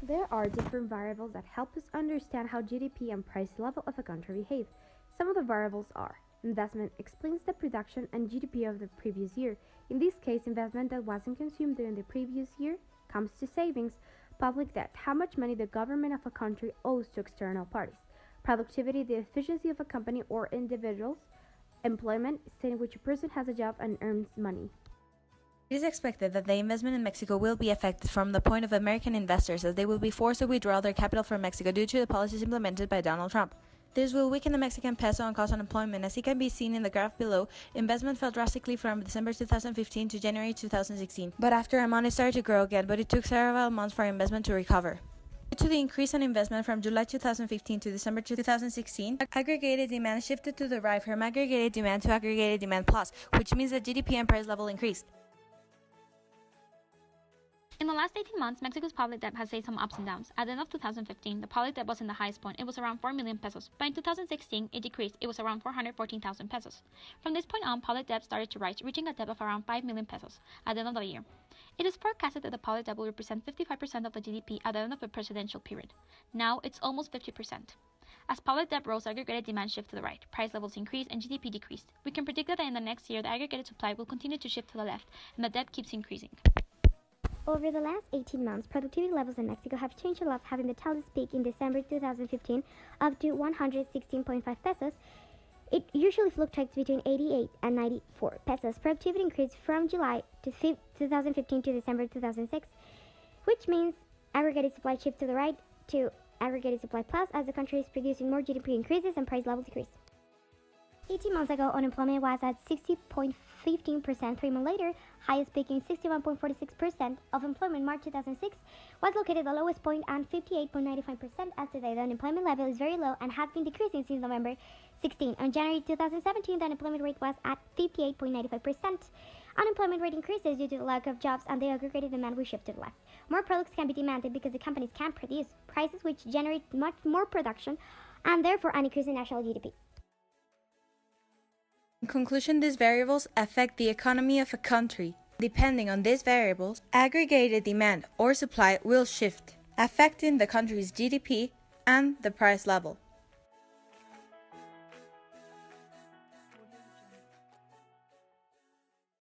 There are different variables that help us understand how GDP and price level of a country behave. Some of the variables are: investment explains the production and GDP of the previous year. In this case, investment that wasn't consumed during the previous year comes to savings. Public debt, how much money the government of a country owes to external parties. Productivity, the efficiency of a company or individuals. Employment, state in which a person has a job and earns money. It is expected that the investment in Mexico will be affected from the point of American investors, as they will be forced to withdraw their capital from Mexico due to the policies implemented by Donald Trump. This will weaken the Mexican peso and cause unemployment. As it can be seen in the graph below, investment fell drastically from December 2015 to January 2016. But after a month it started to grow again, but it took several months for investment to recover. Due to the increase in investment from July 2015 to December 2016, aggregated demand shifted to the right from aggregated demand to aggregated demand plus, which means that GDP and price level increased. In the last 18 months, Mexico's public debt has faced some ups and downs. At the end of 2015, the public debt was in the highest point. It was around 4 million pesos. But in 2016, it decreased. It was around 414,000 pesos. From this point on, public debt started to rise, reaching a debt of around 5 million pesos at the end of the year. It is forecasted that the public debt will represent 55% of the GDP at the end of the presidential period. Now, it's almost 50%. As public debt rose, aggregated demand shifted to the right, price levels increased, and GDP decreased. We can predict that in the next year, the aggregated supply will continue to shift to the left, and the debt keeps increasing. Over the last 18 months, productivity levels in Mexico have changed a lot, having the tallest peak in December 2015 up to 116.5 pesos. It usually fluctuates between 88 and 94 pesos. Productivity increased from July 2015 to December 2006, which means aggregated supply shifts to the right to aggregated supply plus as the country is producing more, GDP increases and price levels decrease. 18 months ago, unemployment was at 60.15%. 3 months later, highest peaking 61.46% of employment. March 2006 was located the lowest point and 58.95%. As today, the unemployment level is very low and has been decreasing since November 16. On January 2017, the unemployment rate was at 58.95%. Unemployment rate increases due to the lack of jobs and the aggregated demand will shift to the left. More products can be demanded because the companies can produce prices which generate much more production and therefore an increase in national GDP. In conclusion, these variables affect the economy of a country. Depending on these variables, aggregated demand or supply will shift, affecting the country's GDP and the price level.